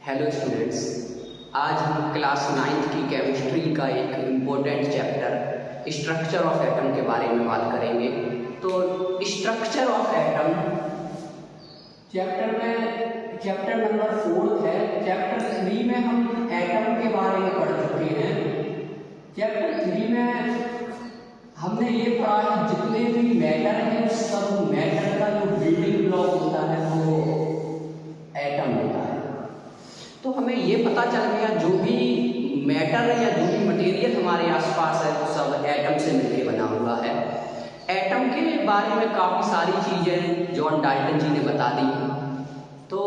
Hello students, आज हम class 9th की केमिस्ट्री का एक important chapter structure of atom के बारे में बात करेंगे। तो structure of atom chapter number 4 है। चैप्टर 3 में हम एटम के बारे में पढ़ चुके हैं। चैप्टर 3 में हमने ये पढ़ा है जितने भी मैटर हैं सब मैटर का जो बिल्डिंग ब्लॉक होता है वो एटम होता है। तो हमें ये पता चल गया जो भी मैटर या जो भी मटेरियल हमारे आसपास है वो सब एटम से मिलकर बना हुआ है। एटम के बारे में काफ़ी सारी चीज़ें जॉन डाल्टन जी ने बता दी। तो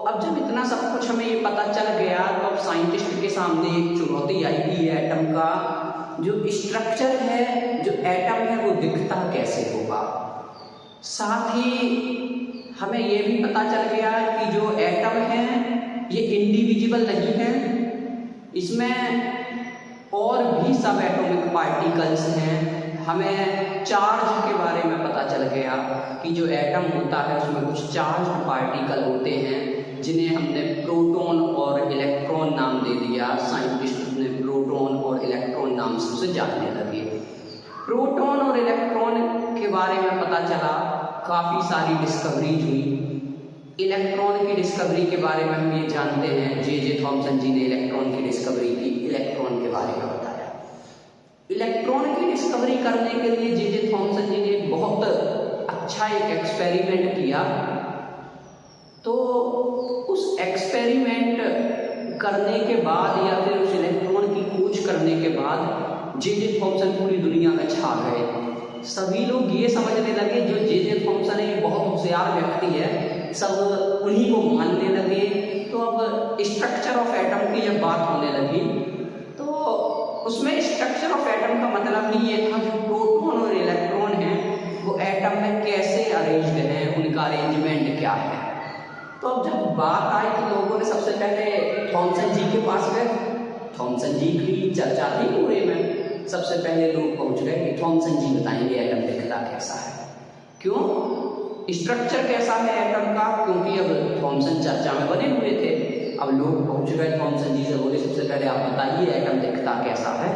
अब जब इतना सब कुछ हमें ये पता चल गया तो अब साइंटिस्ट के सामने एक चुनौती आई कि एटम का जो स्ट्रक्चर है, जो एटम है, वो दिखता कैसे होगा। साथ ही हमें ये भी पता चल गया कि जो एटम है ये इंडिविजुअल नहीं है, इसमें और भी सब एटॉमिक पार्टिकल्स हैं। हमें चार्ज के बारे में पता चल गया कि जो एटम होता है उसमें कुछ चार्ज पार्टिकल होते हैं जिन्हें हमने प्रोटॉन और इलेक्ट्रॉन नाम दे दिया। साइंटिस्ट ने प्रोटॉन और इलेक्ट्रॉन नाम से उसे जानने लगे। प्रोटॉन और इलेक्ट्रॉन के बारे में पता चला, काफ़ी सारी डिस्कवरीज हुई। इलेक्ट्रॉन की डिस्कवरी के बारे में हम ये जानते हैं, जे थॉमसन जी ने इलेक्ट्रॉन की डिस्कवरी की, इलेक्ट्रॉन के बारे में बताया। इलेक्ट्रॉन की डिस्कवरी करने के लिए जे थॉमसन जी ने बहुत अच्छा एक एक्सपेरिमेंट किया। तो उस एक्सपेरिमेंट करने के बाद या फिर उस इलेक्ट्रॉन की खोज करने के बाद जे थॉमसन पूरी दुनिया में छा गए। सभी लोग ये समझने लगे जो जे थॉमसन है ये बहुत होशियार व्यक्ति है, सब उन्हीं को मानने लगे। तो अब स्ट्रक्चर ऑफ एटम की जब बात होने लगी तो उसमें स्ट्रक्चर ऑफ एटम का मतलब ही ये था जो प्रोटॉन और इलेक्ट्रॉन हैं वो एटम में कैसे अरेंज्ड हैं, उनका अरेंजमेंट क्या है। तो अब जब बात आई तो लोगों ने सबसे पहले थॉमसन जी के पास गए। थॉमसन जी की चर्चा थी पूरे में, सबसे पहले लोग पहुंच गए कि थॉमसन जी बताएंगे एटम दिखता कैसा है, क्यों, स्ट्रक्चर कैसा है एटम का, क्योंकि अब थॉमसन चर्चा में बने हुए थे। अब लोग पहुंच गए थॉमसन जी से, बोले सबसे पहले आप बताइए एटम दिखता कैसा है।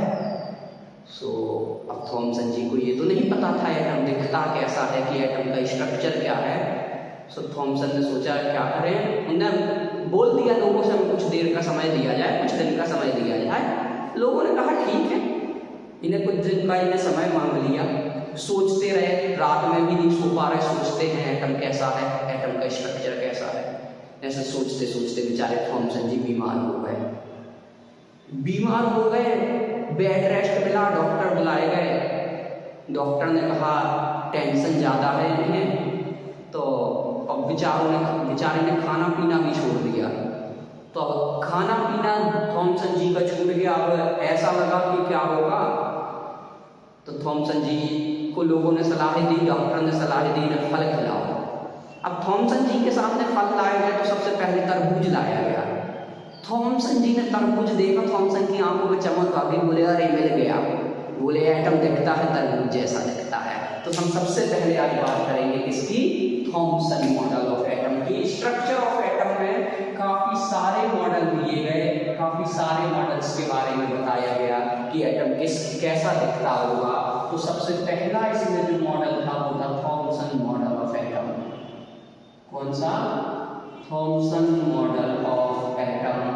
अब थॉमसन जी को ये तो नहीं पता था एटम दिखता कैसा है कि एटम का स्ट्रक्चर क्या है। थॉमसन ने सोचा क्या करें, उन्होंने बोल दिया लोगों से हमें कुछ देर का समय दिया जाए, कुछ दिन का समय दिया जाए। लोगों ने कहा ठीक है, इन्हें कुछ दिन का इन्हें समय मांग लिया। सोचते रहे, रात में भी नहीं सो पा रहे, सोचते हैं एटम कैसा है, एटम का स्ट्रक्चर कैसा है। ऐसे सोचते सोचते बेचारे थॉमसन जी बीमार हो गए। बेड रेस्ट मिला, डॉक्टर बुलाए गए। डॉक्टर ने कहा टेंशन ज़्यादा है इन्हें। तो अब बेचारे ने खाना पीना भी छोड़ दिया। तो अब खाना पीना थॉमसन जी का छूट गया। अब ऐसा लगा कि क्या होगा, तो थॉमसन जी को लोगों ने सलाह दी, डॉक्टर ने सलाह दी इन्हें फल खिलाओ। अब थॉमसन जी के सामने फल लाए गए तो सबसे पहले तरबूज लाया गया। थॉमसन जी ने तरबूज देखा, थॉमसन की आंखों में चमक आ गई, बोले अरे मिल गया, बोले एटम दिखता है तरबूज जैसा दिखता है। तो हम सबसे पहले आज बात करेंगे किसकी, थॉमसन मॉडल ऑफ एटम की। स्ट्रक्चर ऑफ एटम में काफ़ी सारे मॉडल दिए गए, काफ़ी सारे मॉडल्स के बारे में बताया गया कि एटम कैसा दिखता होगा। तो सबसे पहला इसमें जो मॉडल था वो था थॉमसन मॉडल ऑफ एटम। कौन सा, थॉमसन मॉडल ऑफ एटम।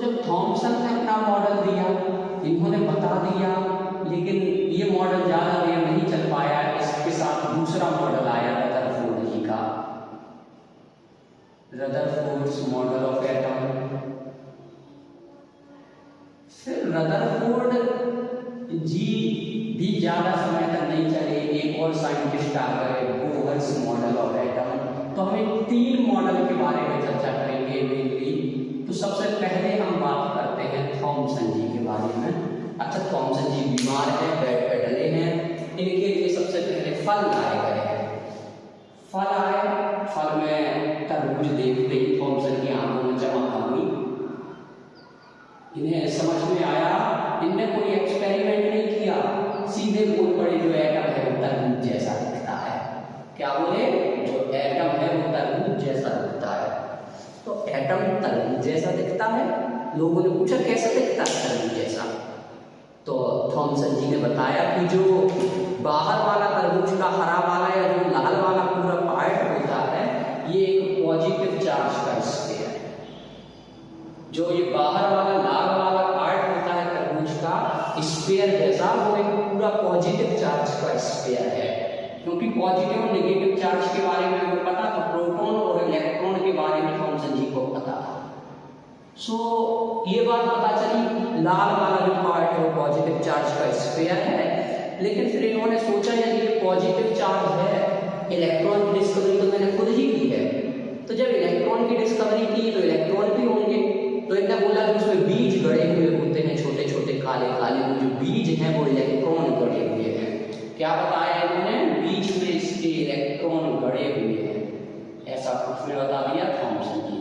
जब थॉमसन ने अपना मॉडल दिया, इन्होंने बता दिया, लेकिन ये मॉडल ज़्यादा देर नहीं चल पाया। इसके साथ दूसरा मॉडल आया रदरफोर्ड जी का, रदरफोर्ड्स मॉडल ऑफ एटम। फिर रदरफोर्ड जी भी ज़्यादा समय तक नहीं चले, एक और साइंटिस्ट आ गए, बोहर्स मॉडल ऑफ एटम। तो हम इन 3 मॉडल के बारे में चर्चा करेंगे मेनली। तो सबसे पहले हम बात करते हैं थॉमसन जी के बारे में। अच्छा, थॉमसन जी बीमार हैं, बेड पे डले हैं, इनके लिए सबसे पहले फल लाए गए हैं। फल आए, फल में तरबूज देखते ही थॉमसन की आंखों में चमक आ गई। इन्हें समझ में आया, इनने कोई एक्सपेरिमेंट नहीं किया, सीधे बोल पड़े जो एटम है वो तरबूज जैसा दिखता है। क्या बोले, जो एटम है वो तरबूज जैसा दिखता है। तो एटम तरबूज जैसा दिखता है। लोगों ने पूछा कैसा दिखता है तरबूज जैसा, तो थॉमसन जी ने बताया कि जो बाहर वाला तरबूज का हरा वाला या जो लाल वाला पूरा पार्ट होता है, ये एक पॉजिटिव चार्ज का स्फीयर है। जो ये बाहर वाला लाल वाला पार्ट होता है तरबूज का स्फीयर जैसा, वो एक पूरा पॉजिटिव चार्ज का स्फीयर है। क्योंकि पॉजिटिव और नेगेटिव चार्ज के बारे में हमें पता था, प्रोटॉन और इलेक्ट्रॉन के बारे में थॉमसन जी को पता था। सो ये बात पता चली, लाल वाला जो पार्ट है वो पॉजिटिव चार्ज का स्फीयर है। लेकिन फिर इन्होंने सोचा यदि ये पॉजिटिव चार्ज है, इलेक्ट्रॉन की डिस्कवरी तो मैंने खुद ही की है, तो जब इलेक्ट्रॉन की डिस्कवरी की तो इलेक्ट्रॉन भी होंगे। तो इन्होंने बोला कि उसमें बीज गड़े हुए होते हैं, छोटे छोटे काले काले, वो जो बीज हैं वो इलेक्ट्रॉन गड़े हुए हैं। क्या बताया इन्होंने? बीज में इसके इलेक्ट्रॉन गड़े हुए हैं, ऐसा कुछ में बता दिया थॉमसन जी।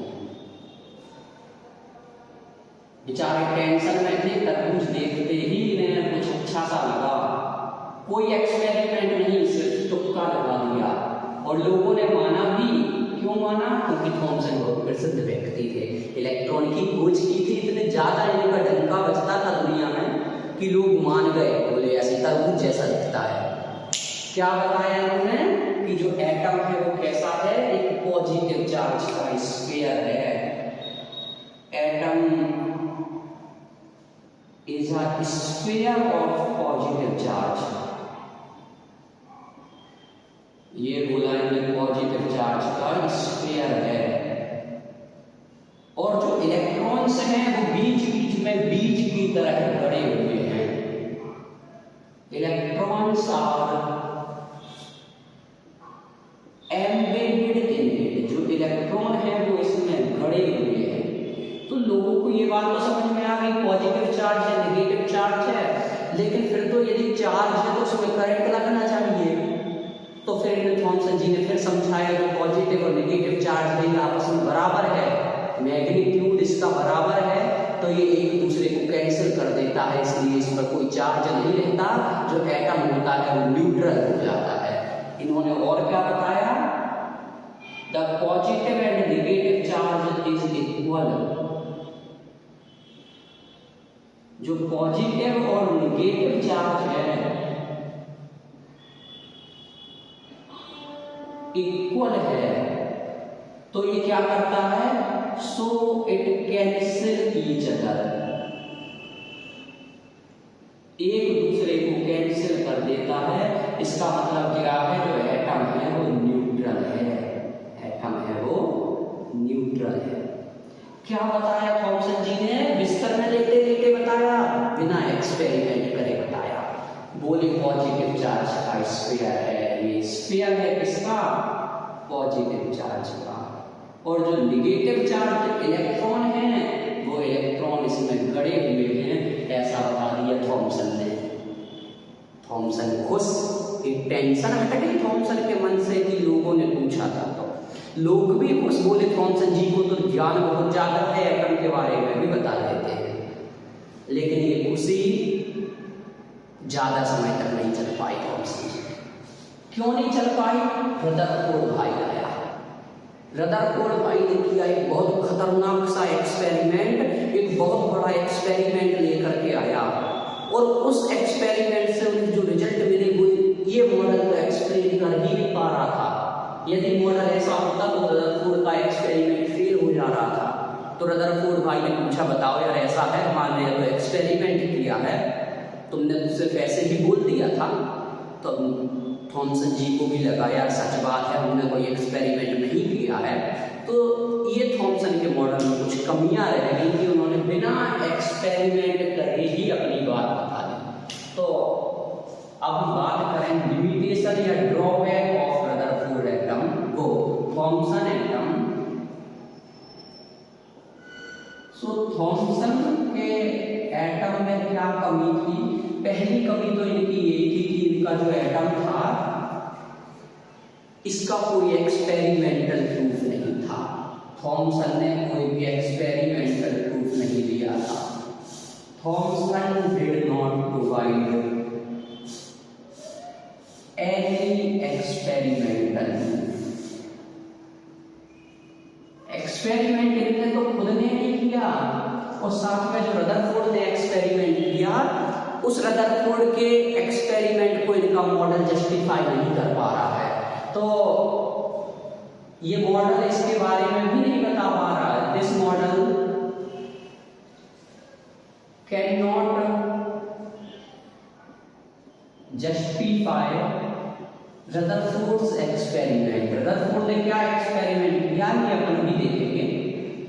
बेचारे टेंशन में थे, तरबूज देखते ही इन्हें कुछ अच्छा सा लगा, कोई एक्सपेरिमेंट नहीं, सिर्फ तुक्का लगा दिया। और लोगों ने माना भी। क्यों माना? क्योंकि थॉमसन बहुत प्रसिद्ध व्यक्ति थे, इलेक्ट्रॉन की खोज की थी, इतने ज्यादा इनका डंका बजता था दुनिया में कि लोग मान गए, बोले ऐसे तरबूज जैसा दिखता है। क्या बताया इन्होंने कि जो एटम है वो कैसा है? एक पॉजिटिव चार्ज का स्फीयर है। Atom is a sphere of positive charge। ये बोला इन्हें पॉजिटिव चार्ज का स्फीयर है। और जो इलेक्ट्रॉन्स हैं वो बीच बीच में बीज की तरह गड़े हुए हैं। Electrons are embedded in it, जो इलेक्ट्रॉन है वो इसमें गड़े हुए हैं। तो लोगों को ये बात तो समझ में आ गई, पॉजिटिव चार्ज है, नेगेटिव चार्ज है, लेकिन फिर तो यदि चार्ज है तो उसमें करंट लगना चाहिए। तो फिर थॉमसन जी ने फिर समझाया कि पॉजिटिव और नेगेटिव चार्ज नहीं आपस में बराबर है, मैग्नीट्यूड इसका बराबर है, तो ये एक दूसरे को कैंसिल कर देता है, इसलिए इस पर कोई चार्ज नहीं रहता। जो एटम होता है वो न्यूट्रल हो जाता है। इन्होंने और क्या बताया? The positive and negative charge is equal. जो पॉजिटिव और नेगेटिव चार्ज है इक्वल है, तो ये क्या करता है? So it cancel each other, एक दूसरे को कैंसिल कर देता है। इसका मतलब क्या है? जो एटम है वो न्यूट्रल है, एटम है वो न्यूट्रल है। क्या बताया थॉमसन जी ने? बिस्तर में लेटे लेटे बताया, बिना एक्सपेरिमेंट करे बताया। बोले पॉजिटिव चार्ज का स्फीयर है, ये स्फीयर है किसका? पॉजिटिव चार्ज का। और जो नेगेटिव चार्ज इलेक्ट्रॉन है वो इलेक्ट्रॉन इसमें गड़े हुए हैं, ऐसा बता दिया थॉमसन ने। थॉमसन खुश, एक टेंशन हट गई थॉमसन के मन से कि लोगों ने पूछा था। तो लोग भी खुश, बोले थॉमसन जी को तो ज्ञान बहुत ज्यादा है, एटम के बारे में भी बता देते हैं। लेकिन ये खुशी ज्यादा समय तक नहीं चल पाई थॉमसन जी। क्यों नहीं चल पाई? रदरफोर्ड भाई आया। रदरफोर्ड भाई ने किया एक बहुत खतरनाक सा एक्सपेरिमेंट, एक बहुत बड़ा एक्सपेरिमेंट लेकर के आया। और उस एक्सपेरिमेंट से उन्हें जो रिजल्ट मिले वो ये मॉडल को एक्सप्लेन कर ही नहीं पा रहा था। यदि मॉडल ऐसा होता तो रदरफोर्ड का एक्सपेरिमेंट फेल हो जा रहा था। तो रदरफोर्ड भाई ने पूछा, बताओ यार ऐसा है, हमने तो एक्सपेरिमेंट किया है, तुमने तो सिर्फ ऐसे ही बोल दिया था। तो थॉमसन जी को भी लगा यार सच बात है, हमने कोई एक्सपेरिमेंट नहीं किया है। तो ये थॉमसन के मॉडल में कुछ कमियां रह गई कि उन्होंने बिना एक्सपेरिमेंट करे ही अपनी बात बता दी। तो अब हम बात करें लिमिटेशन या ड्रॉबैक ऑफ रदरफोर्ड एटम को थॉमसन एटम। सो थॉमसन के एटम में क्या कमी थी? पहली कमी तो इनकी यही थी कि इनका जो एटम था इसका कोई एक्सपेरिमेंटल प्रूफ नहीं था। थॉमसन ने कोई भी एक्सपेरिमेंटल प्रूफ नहीं दिया था। Thomson did not provide any experimental proof. Experiment इन्होंने तो खुद ने नहीं किया, और साथ में जो रदरफोर्ड ने एक्सपेरिमेंट किया, उस रदरफोर्ड के एक्सपेरिमेंट को इनका मॉडल जस्टिफाई नहीं कर पा रहा है। तो ये मॉडल इसके बारे में भी नहीं बता पा रहा है। This model can not justify Rutherford's experiment. Rutherford ने क्या एक्सपेरिमेंट किया ये अपन भी देखेंगे,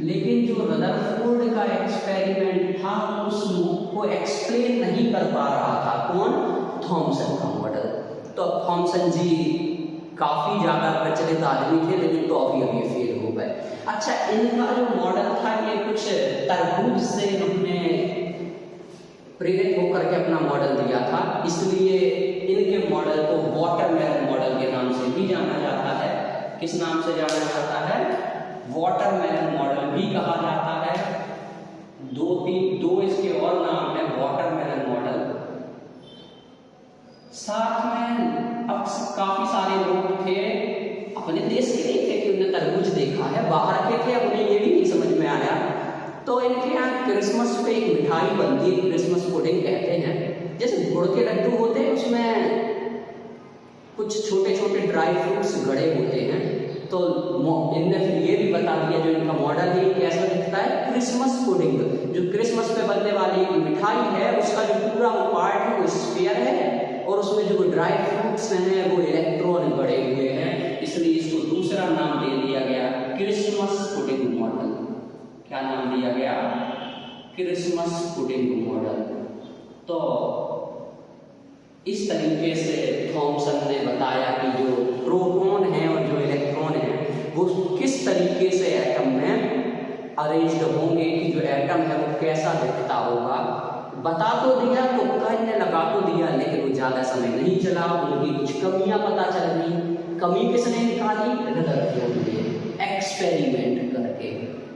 लेकिन जो रदरफोर्ड का एक्सपेरिमेंट था उसको एक्सप्लेन नहीं कर पा रहा था कौन? थॉमसन का मॉडल। तो थॉमसन जी काफी ज्यादा प्रचलित आदमी थे, लेकिन तो अभी फेल हो गए। अच्छा, इनका जो मॉडल था ये कुछ तरबूज से इन्होंने प्रेरित होकर के अपना मॉडल दिया था, इसलिए इनके मॉडल को वाटरमेलन मॉडल के नाम से भी जाना जाता है। किस नाम से जाना जाता है? वाटरमेलन मॉडल भी कहा जाता है। दो इसके और नाम है वाटरमेलन मॉडल। साथ में अब काफी सारे लोग थे, अपने देश के नहीं थे कि उन्हें तरबूज देखा है, बाहर के थे, उन्हें ये भी नहीं समझ में आया। तो इनके यहाँ क्रिसमस पे एक मिठाई बनती है, क्रिसमस पुडिंग कहते हैं। जैसे गुड़ के लड्डू होते हैं, उसमें कुछ छोटे छोटे ड्राई फ्रूट्स गड़े होते हैं। तो इनने फिर ये भी बता दिया, जो इनका मॉडल है कैसा दिखता है? Christmas pudding. जो क्रिसमस पे बनने वाली मिठाई है, उसका जो पूरा वो पार्ट है वो स्फीयर है, और उसमें जो ड्राई फ्रूट्स हैं वो इलेक्ट्रॉन गड़े हुए हैं, इसलिए इसको दूसरा नाम दे दिया गया क्रिसमस पुडिंग मॉडल। क्या नाम दिया गया? Christmas pudding model. तो इस तरीके से थॉमसन ने बताया कि जो प्रोटॉन है और जो इलेक्ट्रॉन है वो किस तरीके से एटम में अरेंज्ड होंगे, कि जो एटम है वो कैसा दिखता होगा। बता तो दिया, तो कहने लगा तो दिया, लेकिन वो ज़्यादा समय नहीं चला, उनकी कुछ कमियां पता चल गई। कमी किसने निकाली? रदरफोर्ड ने एक्सपेरिमेंट करके।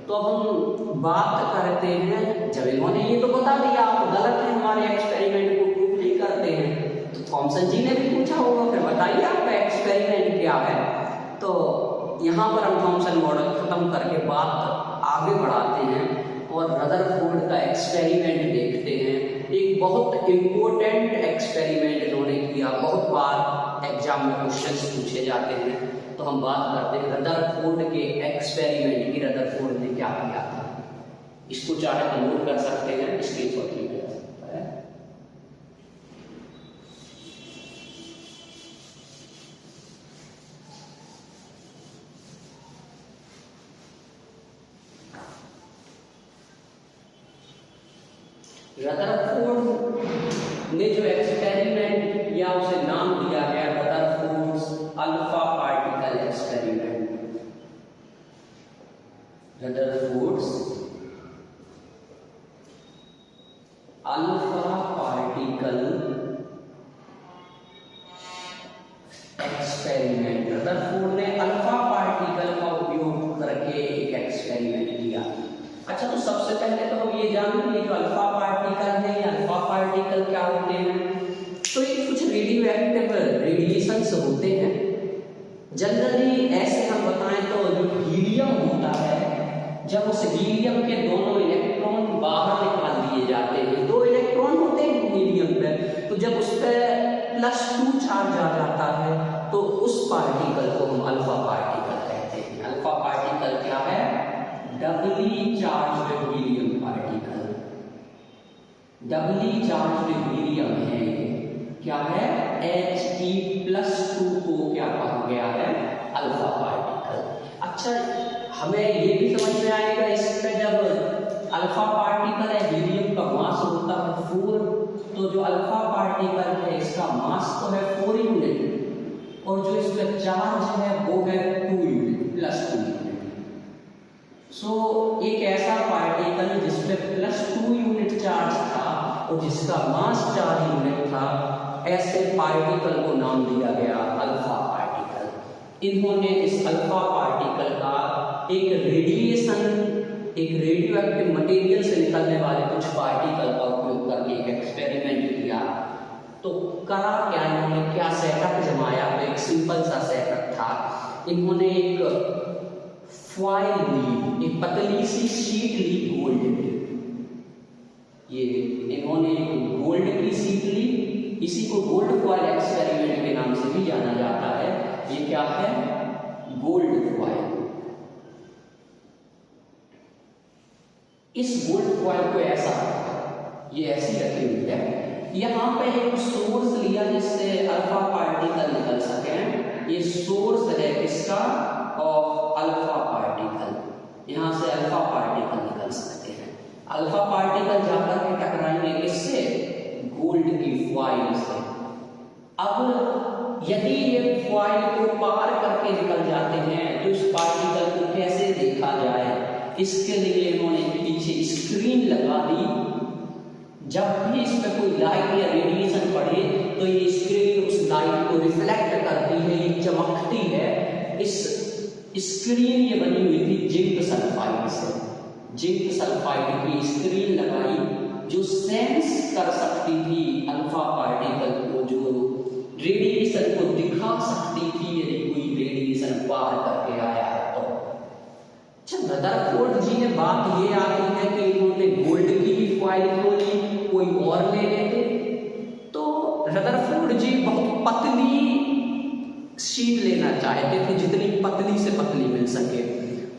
तो हम बात करते हैं, जब इन्होंने ये तो बता दिया आप गलत है, हमारे एक्सपेरिमेंट को प्रूव नहीं करते हैं, तो थॉमसन जी ने भी पूछा होगा फिर बताइए आपका एक्सपेरिमेंट क्या है। तो यहाँ पर हम थॉमसन मॉडल खत्म करके बात आगे बढ़ाते हैं और रदरफोर्ड का एक्सपेरिमेंट देखते हैं। एक बहुत इम्पोर्टेंट एक्सपेरिमेंट इन्होंने किया, बहुत बार एग्जाम में क्वेश्चंस पूछे जाते हैं। तो हम बात करते हैं रदरफोर्ड के एक्सपेरिमेंट की। रदरफोर्ड ने क्या किया था, इसको चाहे तो नोट कर सकते हैं, स्क्रीनशॉट लिया जा सकता है। रदरफोर्ड ने जो एक्सपेरिमेंट किया उसे नाम दिया गया Rutherford's alpha particle experiment. Rutherford's alpha particle experiment. Rutherford ने अल्फा पार्टिकल का उपयोग करके एक एक्सपेरिमेंट किया। अच्छा, तो सबसे पहले तो हम ये जानेंगे जो अल्फा पार्टिकल है, ये अल्फा पार्टिकल क्या होते हैं। तो ये कुछ रेडियो एक्टिव रेडिएशंस होते हैं। जनरली ऐसे हम बताएं तो जो हीलियम होता है, जब उस हीलियम के दोनों इलेक्ट्रॉन बाहर निकाल दिए जाते हैं, 2 इलेक्ट्रॉन होते हैं हीलियम पे, तो जब उस पर +2 चार्ज आ जाता है तो उस पार्टिकल को हम अल्फा पार्टिकल कहते हैं। अल्फा पार्टिकल क्या है? Doubly charged helium particle. Doubly charged helium है, क्या है? He+2 को क्या कहा गया है? Alpha particle. अच्छा, हमें ये भी समझ में आएगा इसमें, जब अल्फा पार्टिकल है, हीलियम का मास होता है 4, तो जो अल्फा पार्टिकल है इसका मास तो है 4 यूनिट, और जो इसमें चार्ज है वो है 2 यूनिट, +2 यूनिट। सो एक ऐसा पार्टिकल जिसपे +2 यूनिट चार्ज था और जिसका मास 4 यूनिट था, ऐसे पार्टिकल को नाम दिया गया अल्फा पार्टिकल। इन्होंने इस अल्फा पार्टिकल का एक रेडिएशन, एक रेडियो एक्टिव मटेरियल से निकलने वाले कुछ पार्टिकल का उपयोग करके एक एक्सपेरिमेंट किया। तो करा क्या इन्होंने, क्या सेटअप जमाया? तो एक सिंपल सा सेटअप था। इन्होंने एक फॉइल ली, एक पतली सी शीट ली गोल्ड की। ये इन्होंने गोल्ड की शीट ली, इसी को गोल्ड फॉइल एक्सपेरिमेंट के नाम से भी जाना जाता है। ये क्या है? Gold foil. इस गोल्ड फॉइल को ऐसा, ये ऐसी रखी हुई है, यहाँ पे एक सोर्स लिया जिससे अल्फा पार्टिकल निकल सके। ये सोर्स है किसका? Of alpha particle. यहाँ से अल्फा पार्टिकल निकल सकते हैं। अल्फा पार्टिकल जाकर के टकराएंगे किससे? गोल्ड की फॉइल से। अब यदि ये फॉइल को पार करके निकल जाते हैं तो इस पार्टिकल को कैसे देखा जाए? इसके लिए इन्होंने पीछे स्क्रीन लगा दी। जब भी इस पर कोई लाइट या रेडिएशन पड़े तो ये स्क्रीन उस लाइट को रिफ्लेक्ट करती है, ये चमकती है। इस स्क्रीन ये बनी हुई थी जिंक सल्फाइड से। जिंक सल्फाइड की स्क्रीन लगाई जो सेंस कर सकती थी अल्फा पार्टिकल को, जो रेडिएशन को दिखा सकती थी यदि कोई रेडिएशन पार करके आया है तो। अच्छा, रदरफोर्ड जी ने बात ये आती है कि इन्होंने गोल्ड की भी फॉइल खोली, कोई और ले लेते। तो रदरफोर्ड जी बहुत पतली शीट लेना चाहते थे, जितनी पतली से पतली मिल सके।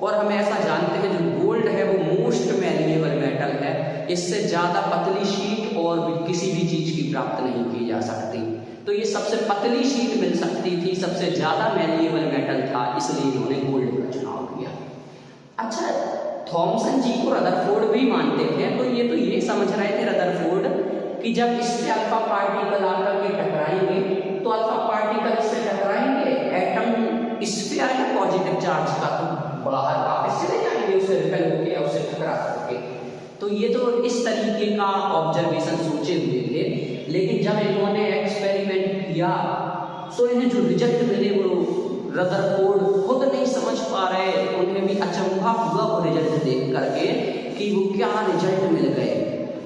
और हम ऐसा जानते हैं जो गोल्ड है वो मोस्ट मैलिएबल मेटल है, इससे ज़्यादा पतली शीट और भी किसी भी चीज़ की प्राप्त नहीं की जा सकती। तो ये सबसे पतली शीट मिल सकती थी, सबसे ज़्यादा मैलिएबल मेटल था, इसलिए इन्होंने गोल्ड का चुनाव किया। अच्छा, थॉमसन जी को रदरफोर्ड भी मानते थे, तो ये समझ रहे थे रदरफोर्ड कि जब इससे अल्फा पार्टिकल आकर के टकराएंगे तो अल्फा पार्टिकल इससे टकराएंगे, एटम स्फीयर है पॉजिटिव चार्ज का, तो बाहर वापस चले जाएंगे उससे रिपेल होके, उससे टकरा करके। तो ये तो इस तरीके का ऑब्जर्वेशन सोचे हुए थे। लेकिन जब इन्होंने एक्सपेरिमेंट किया तो इन्हें जो रिजल्ट मिले वो रदरफोर्ड खुद नहीं समझ पा रहे। उन्हें भी अचंभा हुआ वो रिजल्ट देख करके कि वो क्या रिजल्ट मिल गए।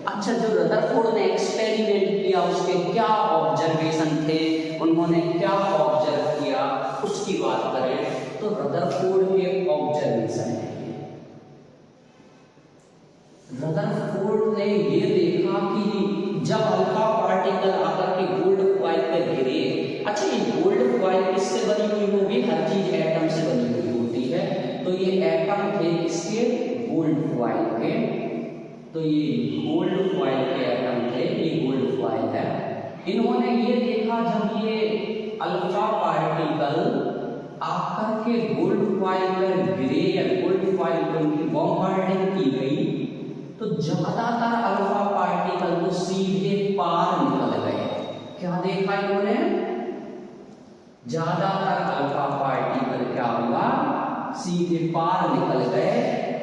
अच्छा, जो रदरफोर्ड ने एक्सपेरिमेंट किया उसके क्या ऑब्जर्वेशन थे, उन्होंने क्या ऑब्जर्व किया, उसकी बात करें तो रदरफोर्ड के ऑब्जर्वेशन है। रदरफोर्ड ने ये देखा कि जब अल्फा पार्टिकल आकर के गोल्ड फॉइल पर गिरे, अच्छा ये गोल्ड फॉइल किससे बनी हुई होगी? हर चीज एटम से बनी हुई होती है। तो ये एटम थे किसके? गोल्ड फॉइल के। तो ये गोल्ड फॉइल के एटम थे, ये गोल्ड फॉइल है। इन्होंने ये देखा जब ये अल्फा पार्टिकल आकर के गोल्ड फॉइल पर गिरे या गोल्ड फॉइल पर उनकी बॉम्बार्डिंग की गई तो ज्यादातर अल्फा पार्टिकल तो सीधे पार निकल गए। क्या देखा इन्होंने? ज्यादातर अल्फा पार्टिकल क्या हुआ? सीधे पार निकल गए।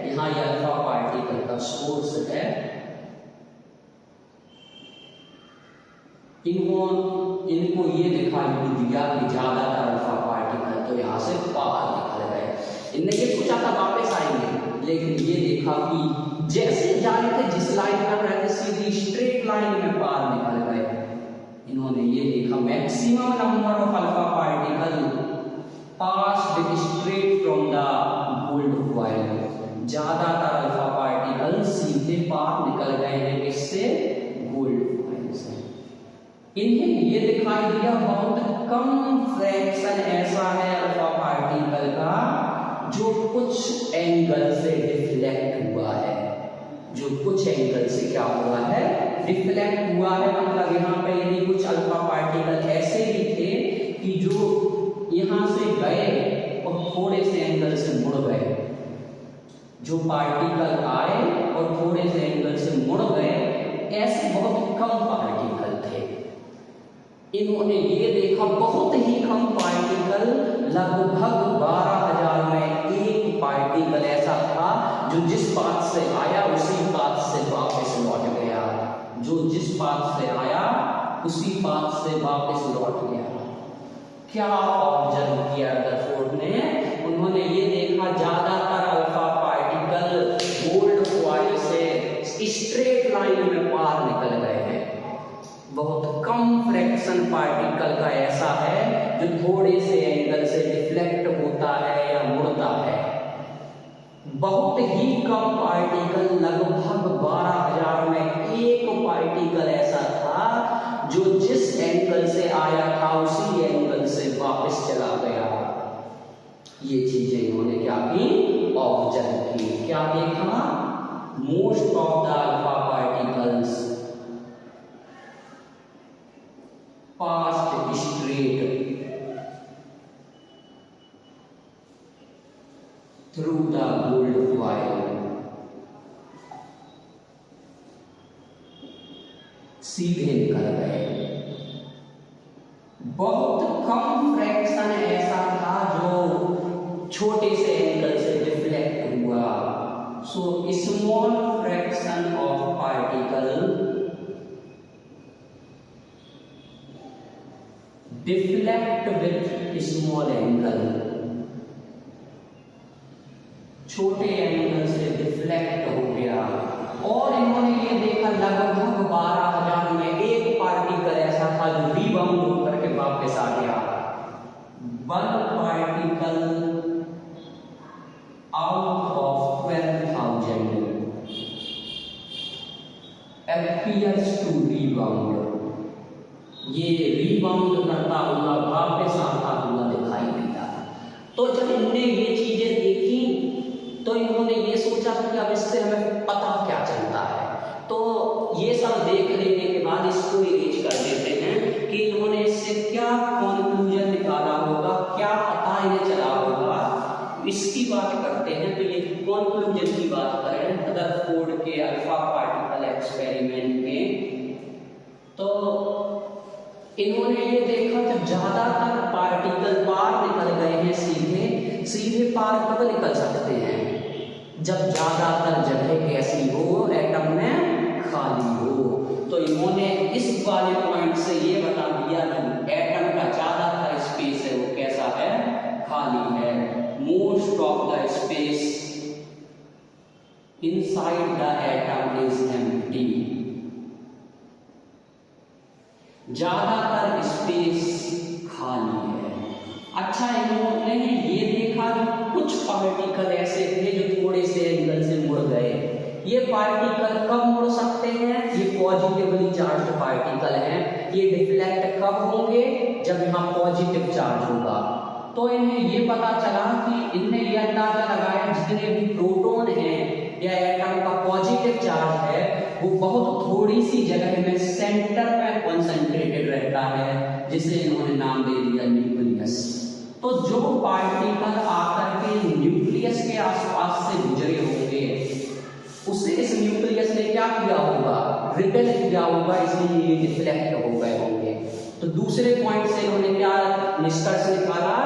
यहाँ ये अल्फा पार्टिकल का सोर्स है। इनको ये दिखाई दिया कि ज्यादातर अल्फा पार्टिकल तो यहाँ से बाहर निकल गए। इनने ये सोचा था वापस आएंगे, लेकिन ये देखा कि जैसे जाने थे जिस लाइन पर रहते सीधी स्ट्रेट लाइन में पार निकल गए। इन्होंने ये देखा maximum number of alpha particle passed straight from the gold foil. ज्यादातर अल्फा पार्टिकल सीधे पार निकल गए हैं किससे? गोल्ड फॉइल से। इन्हें ये दिखाई दिया बहुत कम फ्रैक्शन ऐसा है अल्फा पार्टिकल का जो कुछ एंगल से डिफ्लेक्ट हुआ है। जो कुछ एंगल से क्या हुआ है? डिफ्लेक्ट हुआ है। मतलब यहाँ पे यदि कुछ अल्फा पार्टिकल ऐसे भी थे कि जो यहाँ से गए और थोड़े से एंगल से मुड़ गए। जो पार्टिकल आए और थोड़े से एंगल से मुड़ गए, ऐसे बहुत कम पार्टिकल थे। इन्होंने ये देखा बहुत ही कम पार्टिकल, लगभग 12,000 में एक पार्टिकल ऐसा था जो जिस पाथ से आया उसी पाथ से वापस लौट गया। जो जिस पाथ से आया उसी पाथ से वापस लौट गया। क्या ऑब्जर्व किया रदरफोर्ड ने? उन्होंने ये देखा ज्यादातर अल्फा पार्टिकल गोल्ड फॉइल से स्ट्रेट लाइन में पार निकल गए हैं। बहुत कम फ्रैक्शन पार्टिकल का ऐसा है जो थोड़े से एंगल से डिफ्लेक्ट होता है या मुड़ता है। बहुत ही कम पार्टिकल, लगभग 12,000 में एक पार्टिकल ऐसा था जो जिस एंगल से आया था उसी एंगल से वापस चला गया। ये चीजें इन्होंने क्या की, ऑब्जर्व की। क्या देखा, most of the alpha particles past straight through the gold foil, सीधे निकल गए। बहुत कम फ्रैक्शन ऐसा था जो छोटे से एंगल से डिफ्लेक्ट हुआ। So small fraction of particle deflect with small angle, छोटे एंगल से डिफ्लेक्ट हो गया। और इन्होंने ये देखा लगभग 12,000 में एक पार्टिकल ऐसा था जो रीबाउंड होकर के वापस आ गया। One particle out of 12,000 appears to rebound, ये रीबाउंड करता हुआ वापस आता हुआ दिखाई दिया। तो जब इनने ये चीजें देखी तो इन्होंने ये सोचा कि अब इससे हमें पता क्या चलता है। तो ये सब देख लेने के बाद इसको रीच कर देते हैं कि इन्होंने इससे क्या कंक्लूजन निकाला होगा, क्या पता इन्हें चला होगा, इसकी बात करते हैं। तो ये कंक्लूजन की बात करें रदरफोर्ड के अल्फा पार्टिकल एक्सपेरिमेंट के, तो इन्होंने ये देखा जब ज्यादातर पार्टिकल पार निकल गए हैं, सीधे सीधे पार कब निकल सकते हैं, जब ज्यादातर जगह कैसी हो, एटम में खाली हो। तो इन्होंने इस वाले पॉइंट से ये बता दिया कि एटम का ज्यादातर स्पेस है वो कैसा है, खाली है। Most of the space inside the atom is empty, ज्यादातर स्पेस खाली है। अच्छा, इन्होंने ये देखा कि कुछ पार्टिकल ऐसे थे जो थोड़े से एंगल से मुड़ गए। ये पार्टिकल कब मुड़ सकते हैं, ये पॉजिटिवली चार्ज पार्टिकल हैं, ये डिफ्लेक्ट कब होंगे, जब यहाँ पॉजिटिव चार्ज होगा। तो इन्हें ये पता चला कि इनने ये अंदाजा लगाया जितने भी प्रोटॉन हैं या एटम का पॉजिटिव चार्ज है वो बहुत थोड़ी सी जगह में सेंटर में कॉन्सेंट्रेटेड रहता है, जिसे इन्होंने नाम दे दिया न्यूक्लियस। तो जो पार्टिकल आकर के न्यूक्लियस के आसपास से गुजरे होंगे उसे इस न्यूक्लियस ने क्या किया होगा, रिपेल किया होगा, इसलिए ये डिफ्लेक्ट हो गए होंगे। तो दूसरे पॉइंट से इन्होंने क्या निष्कर्ष निकाला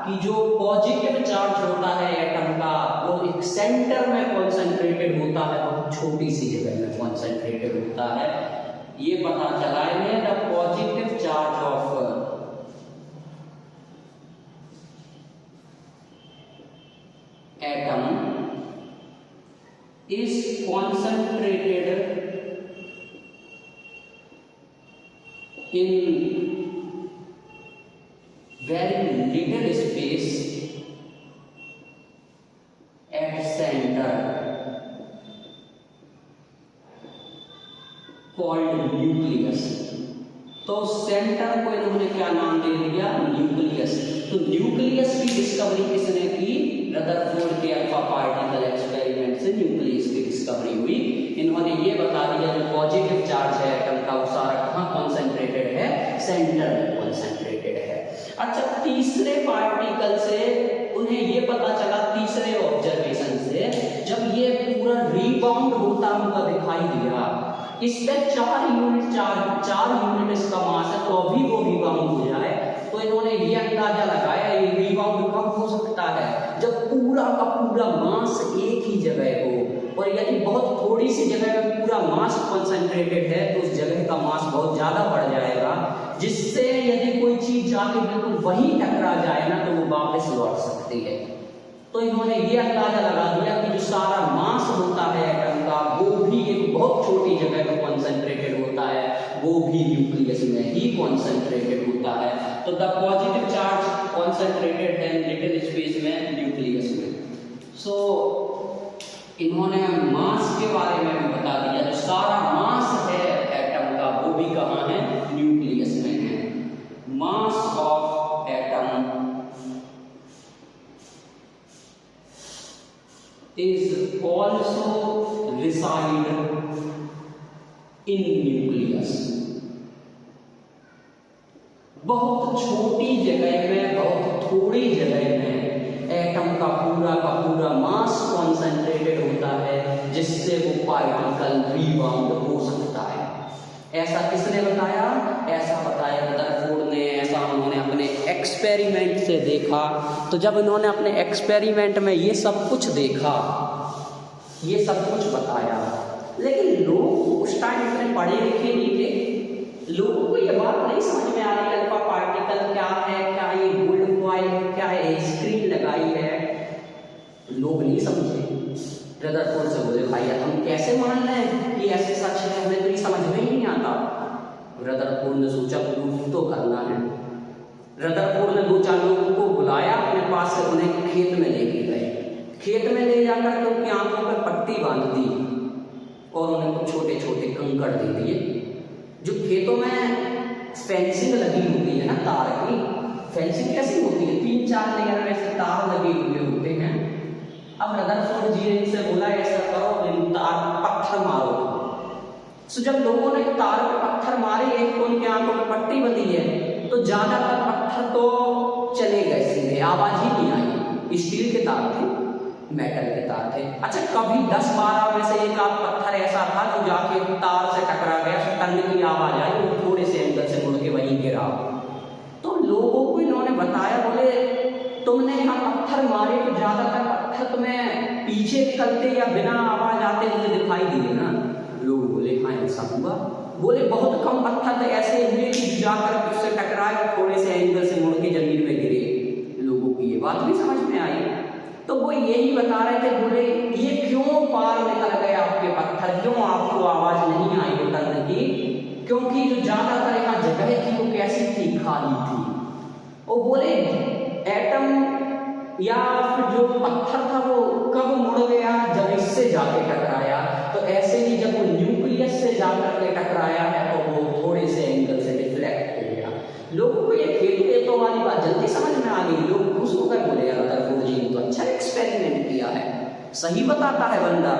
कि जो पॉजिटिव चार्ज होता है एटम का वो एक सेंटर में कॉन्सेंट्रेटेड होता है, बहुत छोटी सी जगह में कॉन्सेंट्रेटेड होता है। ये पता चला है the positive charge of atom is concentrated in very little space at center called nucleus। तो सेंटर को इन्होंने क्या नाम दे दिया, न्यूक्लियस। तो न्यूक्लियस की डिस्कवरी किसने की, रदरफोर्ड के अल्फा पार्टिकल एक्सपेरिमेंट से न्यूक्लियस की डिस्कवरी हुई। इन्होंने ये बता दिया जो पॉजिटिव चार्ज है एटम का वो सारा कहाँ कॉन्सेंट्रेटेड है, सेंटर में कॉन्सेंट्रेटेड है। अच्छा, तीसरे पार्टिकल से उन्हें ये पता चला, तीसरे ऑब्जर्वेशन से, जब ये पूरा रीबाउंड होता हुआ दिखाई दिया, इस पे 4 यूनिट इसका मास है, तो अभी वो रीबाउंड हो जाए। तो इन्होंने ये अंदाजा लगाया ये रीबाउंड कब हो सकता है, जब पूरा का पूरा मास एक ही जगह हो, और यदि बहुत थोड़ी सी जगह में पूरा मास कॉन्सेंट्रेटेड है तो उस जगह का मास बहुत ज्यादा बढ़ जाएगा, जिससे यदि कोई चीज जाके बिल्कुल वहीं टकरा जाए ना तो वो वापस लौट सकती है। तो इन्होंने ये अंदाजा लगा दिया कि जो सारा मास होता है एटम का वो भी एक बहुत छोटी जगह में कॉन्सेंट्रेटेड होता है, वो भी न्यूक्लियस में ही कॉन्सेंट्रेटेड होता है। तो द पॉजिटिव चार्ज कॉन्सेंट्रेटेड है लिटिल स्पेस में, न्यूक्लियस में। सो इन्होंने मास के बारे में भी बता दिया। जो सारा मास है एटम का वो भी कहाँ है, न्यूक्लियस में है। Mass of atom is also reside in nucleus. बहुत छोटी जगह में, बहुत थोड़ी जगह में एटम का पूरा मास कॉन्सेंट्रेटेड होता है, जिससे वो पार्टिकल रीबाउंड हो सकता है। ऐसा किसने बताया? ऐसा बताया रदरफोर्ड ने। ऐसा उन्होंने अपने एक्सपेरिमेंट से देखा। तो जब इन्होंने अपने एक्सपेरिमेंट में ये सब कुछ देखा, ये सब कुछ बताया, लेकिन लोग उस टाइम इतने पढ़े लिखे नहीं थे। लोगों को ये बात नहीं समझ में आ रही अल्फा पार्टिकल क्या है, क्या ये गोल्ड फॉइल है, क्या है स्क्रीन लगाई है, लोग नहीं समझे। रदरफोर्ड से बोले भाई हम कैसे मान लें कि ऐसे सच है, हमें तो ये समझ में ही नहीं आता। रदरफोर्ड ने सोचा प्रूफ तो करना है। रदरफोर्ड ने 2-4 लोगों को बुलाया अपने पास से, उन्हें खेत में लेके गए। खेत में ले जाकर के उनकी आंखों पर पट्टी बांध दी और उन्हें कुछ छोटे छोटे कंकड़ दे दिए। जो खेतों में फेंसिंग लगी होती है ना, तार की फेंसिंग कैसी होती है, 3-4 लेयर में ऐसे तार लगे हुए होते हैं। अब रदरफोर्ड जी ने इनसे बोला ऐसा करो, इन तार पत्थर मारो। तो जब लोगों ने तार पे पत्थर मारे, एक तो उनकी आंखों में पट्टी बंधी है, तो ज्यादातर पत्थर तो चले गए सीधे, आवाज ही नहीं आई। स्टील के तार थे, मेटल के तार थे। अच्छा, कभी 10-12 में से एक आध पत्थर ऐसा था जो जाके तार से टकरा गया, टन की आवाज आई, वो थोड़े से एंगल से मुड़ के वहीं गिरा। तो लोगों को इन्होंने बताया, बोले तुमने यहाँ पत्थर मारे तो ज्यादातर पत्थर तुम्हें पीछे निकलते या बिना आवाज आते हुए दिखाई दिए ना। लोग बोले हाँ ऐसा हुआ। बोले बहुत कम पत्थर ऐसे हुए कि जाकर उससे टकराए, थोड़े से एंगल से मुड़ के जमीन में गिरे। लोगों की ये बात भी समझ में आई। तो वो यही बता रहे थे, बोले ये क्यों पार निकल गए आपके पत्थर, क्यों आपको आवाज नहीं आई टकराने की? क्योंकि जो ज्यादातर यहाँ जगह थी वो कैसी थी, खाली थी। वो बोले एटम या फिर जो पत्थर था वो कब मुड़ गया, जब इससे जाके टकराया। तो ऐसे ही जब वो न्यूक्लियस से जाकर के टकराया है तो वो थोड़े से एंगल से डिफ्लेक्ट हो गया। लोगों को ये खेतों वाली बात जल्दी समझ में आ गई। लोग खुश होकर बोले रदरफोर्ड जी ने तो अच्छा एक्सपेरिमेंट किया है, सही बताता है बंदा।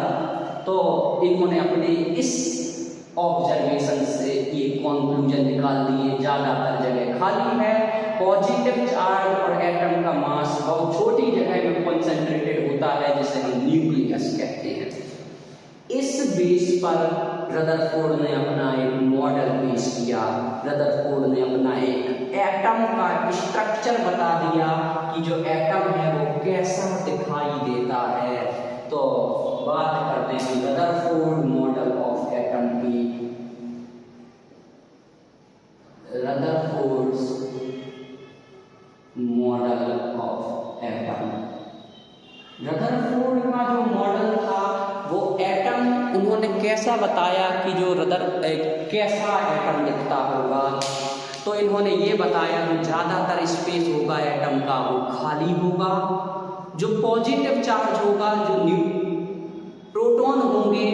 तो इन्होंने अपने इस ऑब्जर्वेशन से ये कंक्लूजन निकाल दिए, ज्यादातर जगह खाली है, पॉजिटिव चार्ज और एटम का मास बहुत छोटी जगह में कंसंट्रेटेड होता है, जिसे हम न्यूक्लियस कहते हैं। इस बेस पर रदरफोर्ड ने अपना एक मॉडल पेश किया। रदरफोर्ड ने अपना एक एटम का स्ट्रक्चर बता दिया कि जो एटम है वो कैसा दिखाई देता है। तो बात करते हैं रदरफोर्ड मॉडल ऑफ एटम की। Rutherford's model of atom. Rutherford का जो मॉडल था वो एटम उन्होंने कैसा बताया कि जो कैसा एटम दिखता होगा। तो इन्होंने ये बताया कि ज़्यादातर स्पेस होगा एटम का वो खाली होगा। जो पॉजिटिव चार्ज होगा, जो प्रोटॉन होंगे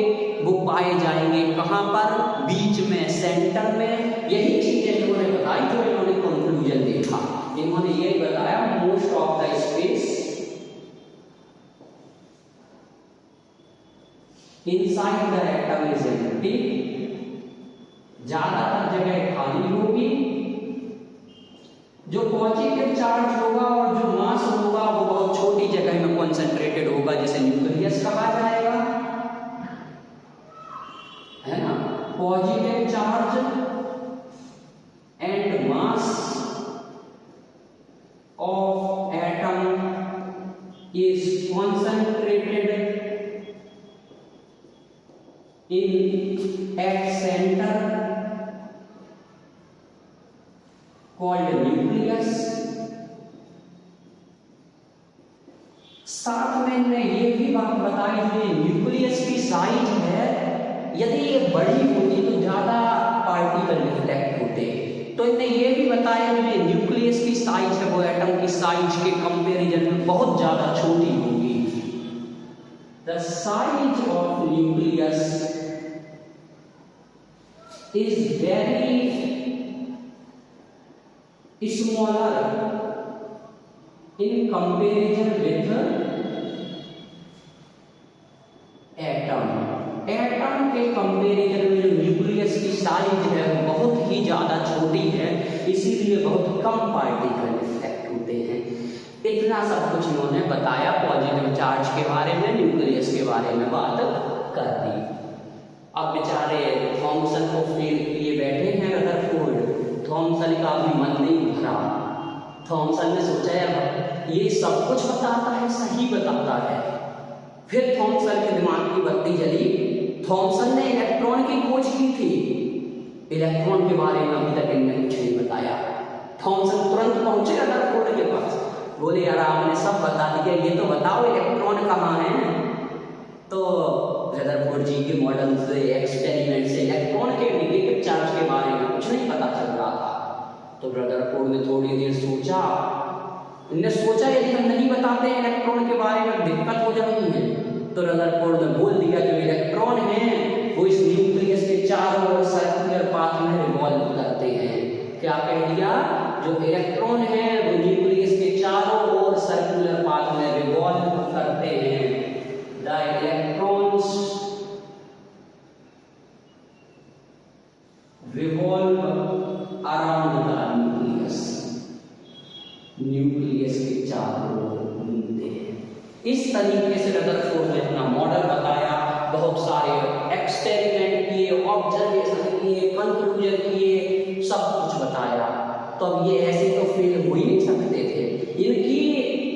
वो पाए जाएंगे कहाँ पर, बीच में, सेंटर में। यही चीजें इन्होंने बताई जो इन्होंने कंक्लूजन देखा। इन्होंने ये बताया most of the space inside the atom is empty. ज्यादातर जगह खाली होगी। जो पॉजिटिव चार्ज होगा और जो मास होगा वो बहुत छोटी जगह में कॉन्सेंट्रेटेड होगा, जिसे न्यूक्लियस कहा जाएगा, है ना। Positive charge and mass of atom is concentrated in at center called nucleus। साथ में इन्होंने ये भी बात बताई कि न्यूक्लियस की साइज है, यदि ये बड़ी होती तो ज्यादा पार्टिकल रिफ्लेक्ट होते। तो इन्होंने ये भी बताया कि न्यूक्लियस की साइज है वो एटम की साइज के कंपैरिजन में बहुत ज्यादा छोटी होगी। the size of nucleus is very smaller in comparison with atom. Atom के कंपैरिजन में जो न्यूक्लियस की साइज है वो बहुत ही ज़्यादा छोटी है, इसीलिए बहुत कम पार्टिकल रिफ्लेक्ट होते हैं। इतना सब कुछ इन्होंने बताया पॉजिटिव चार्ज के बारे में, न्यूक्लियस के बारे में बात कर दी। अब बेचारे थॉमसन को फेल किए बैठे हैं रदरफोर्ड। थॉमसन का भी मन नहीं भरा। थॉमसन ने सोचा ये सब कुछ बताता है, सही बताता है। फिर थॉमसन के दिमाग की बत्ती जली। थॉमसन ने इलेक्ट्रॉन की खोज की थी, इलेक्ट्रॉन के बारे में अभी तक इन्होंने कुछ नहीं बताया। थॉमसन तुरंत पहुंचे रदरफोर्ड के पास, बोले यार आपने सब बता दिया, ये तो बताओ इलेक्ट्रॉन कहाँ है। तो रदरफोर्ड जी के मॉडल से, एक्सपेरिमेंट से इलेक्ट्रॉन के नेगेटिव चार्ज के बारे में कुछ नहीं पता चल रहा था। तो रदरफोर्ड ने थोड़ी देर सोचा, यदि हम नहीं बताते इलेक्ट्रॉन के बारे में दिक्कत हो जाती है। तो रदरफोर्ड ने बोल दिया जो इलेक्ट्रॉन हैं वो इस न्यूक्लियस के चारों ओर सर्कुलर पाथ में रिवॉल्व करते हैं। क्या कह दिया? जो इलेक्ट्रॉन हैं वो न्यूक्लियस के चारों ओर सर्कुलर पाथ में रिवॉल्व करते हैं। The electrons revolve around the nucleus, nucleus के चारों ओर घूमते हैं। इस तरीके से रदरफोर्ड ने अपना मॉडल बताया, बहुत सारे एक्सपेरिमेंट किए, ऑब्जर्वेशन किए, कंक्लूजन किए, सब कुछ बताया। तो अब ये ऐसे तो फेल हो ही नहीं सकते थे। इनकी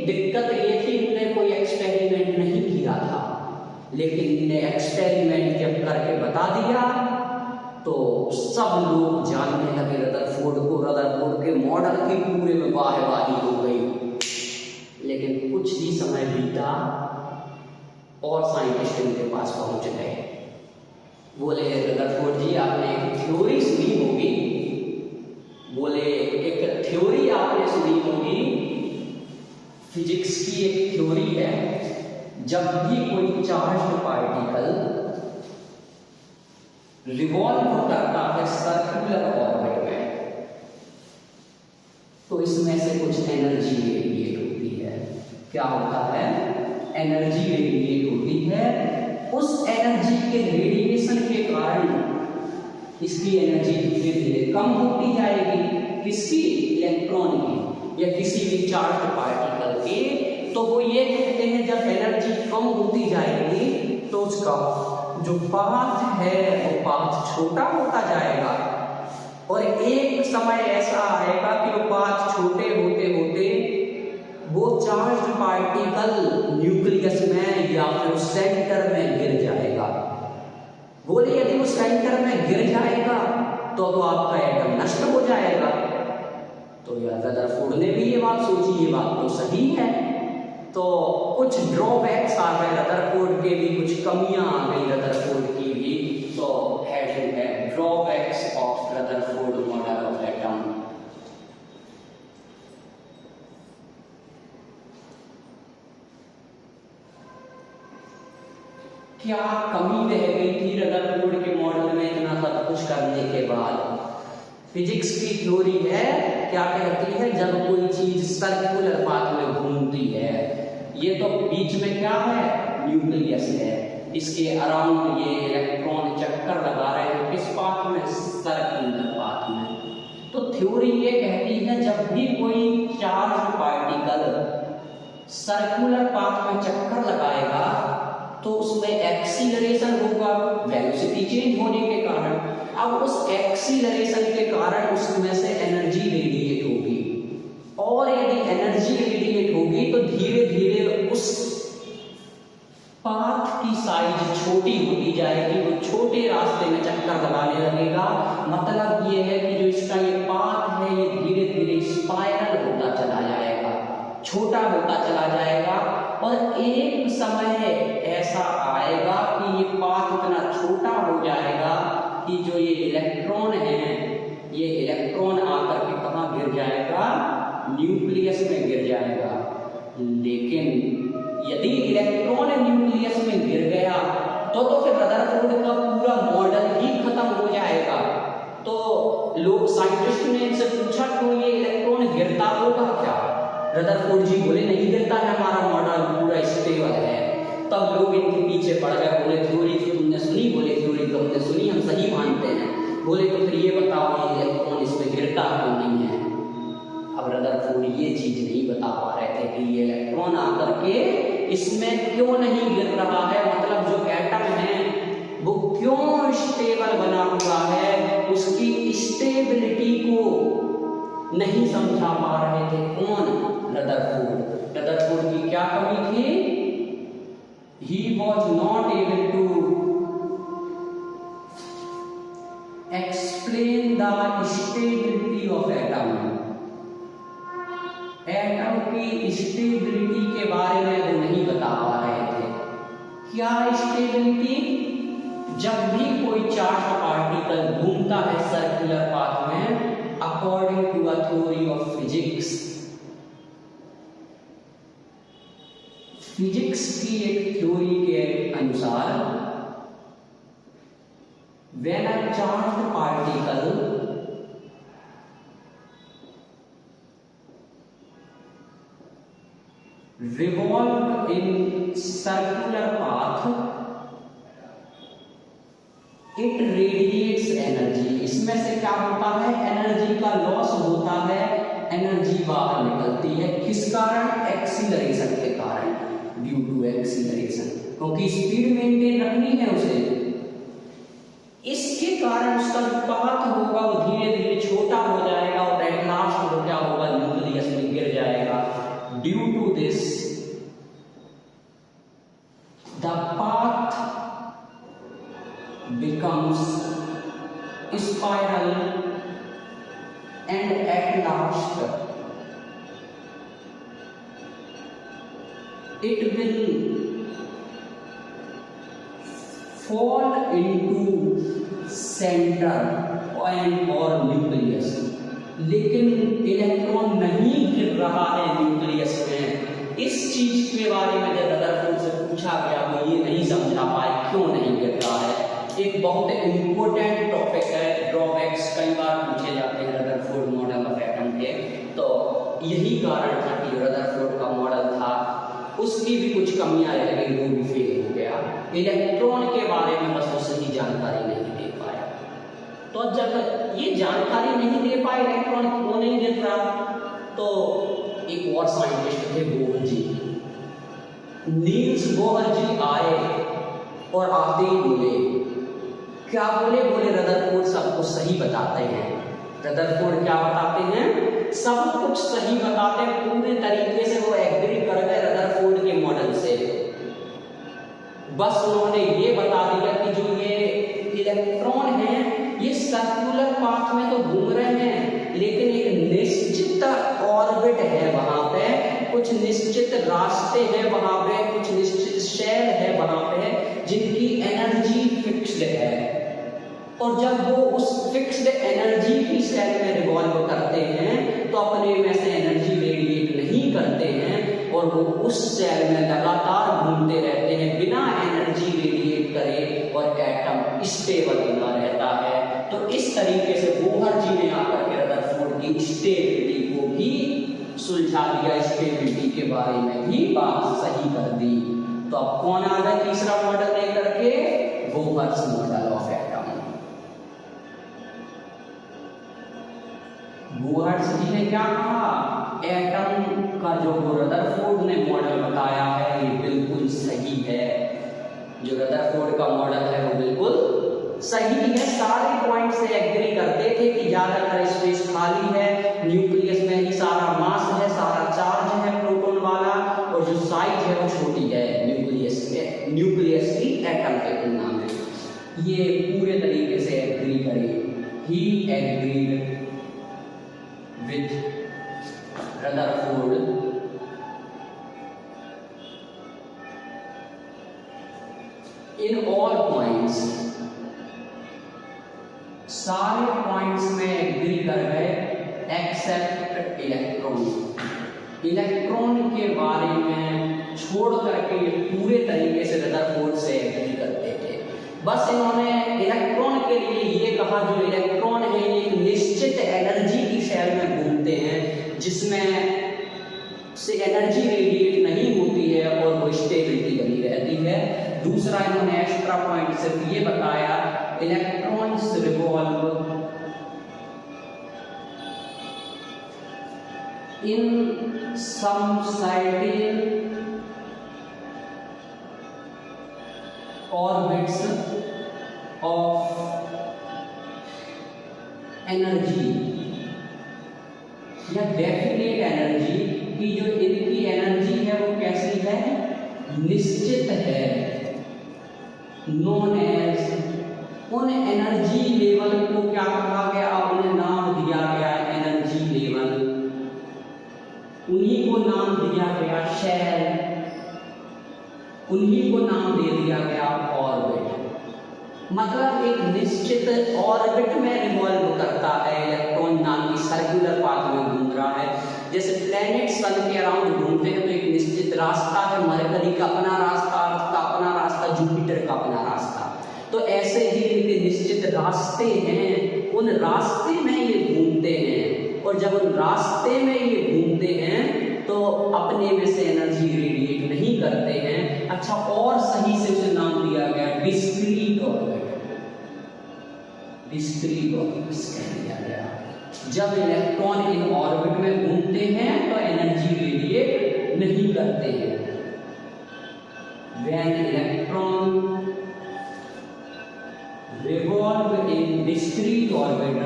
दिक्कत ये थी इन्होंने कोई एक्सपेरिमेंट नहीं किया था, लेकिन इन्हें एक्सपेरिमेंट जब करके बता दिया तो सब लोग जानने लगे रदरफोर्ड को। रदरफोर्ड के मॉडल की पूरे में वाहवाही हो गई। लेकिन कुछ ही समय बीता और साइंटिस्ट इनके पास पहुंच गए। बोले रदरफोर्ड जी आपने एक थ्योरी सुनी होगी, आपने सुनी होगी, फिजिक्स की एक थ्योरी है, जब भी कोई चार्ज्ड पार्टिकल रिवॉल्व करता है सर्कुलर ऑर्बिट में तो इसमें से कुछ एनर्जी रेडिएट होती है। क्या होता है? एनर्जी रेडिएट होती है। उस एनर्जी के रेडिएशन के कारण इसकी एनर्जी धीरे धीरे कम होती जाएगी। किसकी? इलेक्ट्रॉन की या किसी भी चार्ज्ड पार्टिकल की। तो वो ये कहते हैं जब एनर्जी कम होती जाएगी तो उसका जो पाथ है वो पाथ छोटा होता जाएगा, और एक समय ऐसा आएगा कि वो पाथ छोटे होते होते वो चार्ज्ड पार्टिकल न्यूक्लियस में या फिर सेंटर में गिर जाएगा। बोले यदि वो सेंटर में गिर जाएगा तो आपका एटम नष्ट हो जाएगा। तो रदरफोर्ड ने भी ये बात सोची, ये बात तो सही है। तो कुछ ड्रॉबैक्स आ गए रदरफोर्ड के भी, कुछ कमियां आ गई रदरफोर्ड की भी। तो हेडिंग है drawbacks of Rutherford model of atom. क्या कमी रह गई थी रदरफोर्ड के मॉडल में इतना सब कुछ करने के बाद? फिजिक्स की थ्योरी है, क्या कहती है, जब कोई चीज सर्कुलर पाथ में घूमती है, ये तो बीच में क्या है? न्यूक्लियस है, इसके अराउंड ये इलेक्ट्रॉन चक्कर लगा रहे हैं, किस पाथ में? सर्कुलर पाथ में। तो थ्योरी ये कहती है जब भी कोई चार्ज पार्टिकल सर्कुलर पाथ में चक्कर लगाएगा तो उसमें एक्सीलरेशन होगा, वेलोसिटी चेंज होने के कारण। अब उस एक्सीलरेशन के कारण उसमें से एनर्जी रेडिएट होगी, और यदि एनर्जी रेडिएट होगी तो धीरे धीरे उस पाथ की साइज छोटी होती जाएगी, वो छोटे रास्ते में चक्कर लगाने लगेगा। मतलब ये है कि जो इसका ये पाथ है ये धीरे धीरे स्पाइरल होता चला जाएगा, छोटा होता चला जाएगा, और एक समय ऐसा आएगा कि ये पाथ इतना छोटा हो जाएगा कि जो ये इलेक्ट्रॉन है, ये इलेक्ट्रॉन आकर के कहाँ गिर जाएगा? न्यूक्लियस में गिर जाएगा। लेकिन यदि इलेक्ट्रॉन न्यूक्लियस में गिर गया तो फिर रदरफोर्ड का पूरा मॉडल ही खत्म हो जाएगा। तो लोग साइंटिस्ट ने इनसे पूछा तो ये इलेक्ट्रॉन गिरता होगा क्या? रदरफोर्ड जी बोले नहीं गिरता है, हमारा मॉडल पूरा स्टेबल है। तब लोग इनके पीछे पड़ गए, बोले थ्योरी तो तुमने सुनी, बोले थ्योरी तो हमने सुनी, हम सही मानते हैं। बोले तो फिर ये बताओ ये इलेक्ट्रॉन इसमें गिरता क्यों नहीं है? अब रदरफोर्ड ये चीज नहीं बता पा रहे थे कि ये इलेक्ट्रॉन आकर के इसमें क्यों नहीं गिर रहा है, मतलब जो एटम है वो क्यों स्टेबल बना हुआ है, उसकी स्टेबिलिटी को नहीं समझा पा रहे थे। कौन? रदरफोर्ड। रदरफोर्ड की क्या कमी थी? He was not able to explain the stability of atom. Atom की स्टेबिलिटी के बारे में वो नहीं बता पा रहे थे। क्या स्टेबिलिटी? जब भी कोई चार्ज पार्टिकल घूमता है सर्कुलर पाथ में, according to a theory of physics, physics की एक थ्योरी के अनुसार, when a charged particle revolve in circular path, it radiates energy। इसमें से क्या होता है? एनर्जी का लॉस होता है, एनर्जी बाहर निकलती है। किस कारण? एक्सीलरेशन के कारण, ड्यू टू एक्सीलरेशन, क्योंकि स्पीड मेंटेन रखनी है उसे। इसके कारण उसका जो पाथ होगा वो धीरे धीरे छोटा हो जाएगा और एट लास्ट वो क्या होगा? न्यूक्लियस में गिर जाएगा। Due to this, the path becomes spiral and at last it will fall into center point or nucleus। लेकिन इलेक्ट्रॉन नहीं गिर रहा है न्यूक्लियस में। इस चीज के बारे में जब रदरफोर्ड से पूछा गया वो ये नहीं समझा पाए क्यों नहीं गिर रहा है। एक बहुत इंपॉर्टेंट टॉपिक है, ड्रॉबैक्स कई बार पूछे जाते हैं रदरफोर्ड मॉडल ऑफ एटम के। तो यही कारण था कि रदरफोर्ड का मॉडल था उसकी भी कुछ कमियां रह गई, वो भी फेल हो गया। इलेक्ट्रॉन के बारे में बस वो सही जानकारी नहीं दे पाया। तो जब ये जानकारी नहीं दे पाए इलेक्ट्रॉन क्यों नहीं गिर रहा, तो एक और साइंटिस्ट थे बोहर जी, नील्स बोहर जी आए और आते ही बोले, क्या बोले? बोले रदरफोर्ड सब कुछ सही बताते हैं। रदरफोर्ड क्या बताते हैं? सब कुछ सही बताते हैं, पूरे तरीके से वो एग्री कर गए रदरफोर्ड के मॉडल से। बस उन्होंने ये बता दिया कि जो ये इलेक्ट्रॉन है ये सर्कुलर पाथ में तो घूम रहे हैं, लेकिन एक निश्चित ऑर्बिट है वहां पे, कुछ निश्चित रास्ते हैं वहां पे, कुछ निश्चित शेल है वहां पे जिनकी एनर्जी फिक्स्ड है। और जब वो उस फिक्स्ड एनर्जी की सेल में रिवॉल्व करते हैं तो अपने में से एनर्जी रेडिएट नहीं करते हैं और वो उस सेल में लगातार घूमते रहते हैं बिना एनर्जी रेडिएट करे और एटम स्टेबल बना रहता है। तो इस तरीके से बोहर जी ने आकर के रदरफोर्ड की स्टेबिलिटी को भी सुलझा दिया, स्टेबिलिटी के बारे में भी बात सही कर दी। तो अब कौन आ गया तीसरा मॉडल लेकर के? Bohr's model of atom. Bohr's ji ने क्या कहा? एटम का जो रदरफोर्ड ने मॉडल बताया है ये बिल्कुल सही है। जो रदरफोर्ड का मॉडल है वो बिल्कुल सही है। सारे पॉइंट से एग्री करते थे कि ज्यादातर स्पेस खाली है, न्यूक्लियस में ही सारा मास है, सारा चार्ज है प्रोटॉन वाला, और जो साइज है वो छोटी है न्यूक्लियस की एटम के तुलना में। ये पूरे तरीके से एग्री करे। He agreed with Rutherford in all points, सारे पॉइंट्स में एग्री कर गए एक्सेप्ट इलेक्ट्रॉन। इलेक्ट्रॉन के बारे में छोड़ करके ये पूरे तरीके से रदरफोर्ड से एग्री करते थे। बस इन्होंने इलेक्ट्रॉन के लिए ये कहा जो इलेक्ट्रॉन है ये एक निश्चित एनर्जी की शैल में घूमते हैं जिसमें से एनर्जी रेडिएट नहीं होती है और वो स्टेबिलिटी बनी रहती है। दूसरा इन्होंने एक्स्ट्रा पॉइंट सिर्फ ये बताया electrons revolve in some certain orbits of energy या डेफिनेट एनर्जी की जो इनकी एनर्जी है वो कैसी है, निश्चित है, नोन एज। उन एनर्जी लेवल को क्या कहा गया, उन्हें नाम दिया गया एनर्जी लेवल, उन्हीं को नाम दिया गया शेल, उन्हीं को नाम दे दिया गया ऑर्बिट। मतलब एक निश्चित ऑर्बिट में रिवॉल्व करता है इलेक्ट्रॉन, नाम की सर्कुलर पाथ में घूम रहा है। जैसे प्लैनेट सन के अराउंड घूमते हैं तो एक निश्चित रास्ता है, मरकरी का अपना रास्ता, अर्थ का अपना रास्ता, जुपिटर का अपना रास्ता। तो ऐसे ही इनके निश्चित रास्ते हैं, उन रास्ते में ये घूमते हैं और जब उन रास्ते में ये घूमते हैं तो अपने में से एनर्जी रेडिएट नहीं करते हैं। अच्छा, और सही से उसे नाम दिया गया डिस्क्रीट ऑर्बिट, डिस्क्रीट ऑर्बिट कह दिया गया। जब इलेक्ट्रॉन इन ऑर्बिट में घूमते हैं तो एनर्जी रेडिएट नहीं करते हैं। When electron revolve in discrete orbit,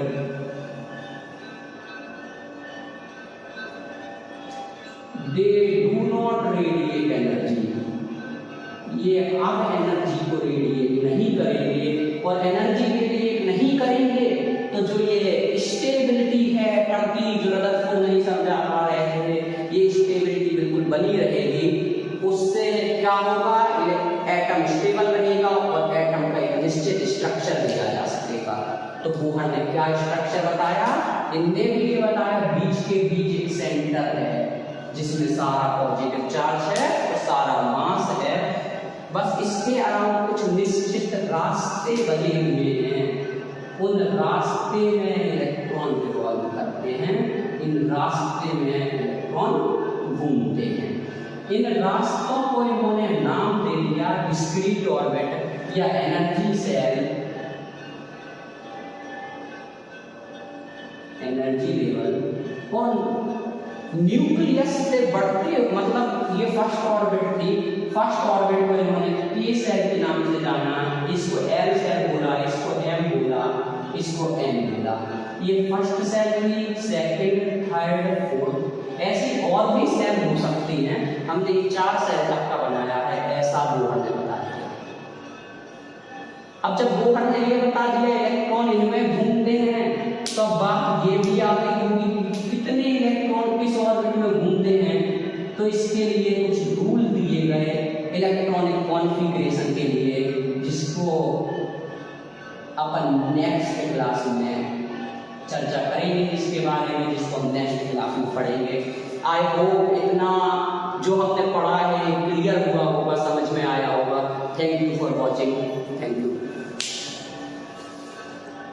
they do not radiate energy. ये अब एनर्जी को रेडिएट नहीं करेंगे और एनर्जी रेडिएट नहीं करेंगे तो जो ये स्टेबिलिटी है टर्की जो रदरफोर्ड नहीं समझा पा रहे थे, ये स्टेबिलिटी बिल्कुल बनी रहेगी। उससे क्या होगा, एटम स्टेबल रहेगा और एटम का एक निश्चित स्ट्रक्चर दिया जा सकेगा। तो बोहर ने क्या स्ट्रक्चर बताया, इनने भी ये बताया बीच के बीच एक सेंटर है जिसमें सारा पॉजिटिव चार्ज है और सारा मास है। बस इसके अलावा कुछ निश्चित रास्ते बने हुए हैं, उन रास्ते में इलेक्ट्रॉन रिवॉल्व करते हैं, इन रास्ते में इलेक्ट्रॉन घूमते हैं। इन रास्तों को इन्होंने नाम दे दिया डिस्क्रीट ऑर्बिट या एनर्जी सेल, एनर्जी लेवल। और न्यूक्लियस से बढ़ते मतलब ये फर्स्ट ऑर्बिट थी, फर्स्ट ऑर्बिट को इन्होंने K सेल के नाम से जाना, इसको L सेल बोला, इसको M बोला, इसको N बोला। ये फर्स्ट सेल थी, सेकंड, थर्ड, फोर्थ, ऐसी और भी सेल हो सकती हैं। हमने ये 4 सेल तक का बनाया है, ऐसा बोहर ने बता दिया। अब जब बोहर ने ये बता दिया इलेक्ट्रॉन इनमें घूमते हैं तो बात ये भी आ गई होगी कितने इलेक्ट्रॉन किस ऑर्बिट में घूमते हैं। तो इसके लिए कुछ रूल दिए गए इलेक्ट्रॉनिक कॉन्फ़िगरेशन के लिए, जिसको अपन नेक्स्ट क्लास में चर्चा करेंगे इसके बारे में, जिसको हम नेक्स्ट क्लास में पढ़ेंगे। आई होप इतना जो हमने पढ़ा है क्लियर हुआ होगा, समझ में आया होगा। Thank you for watching, thank you.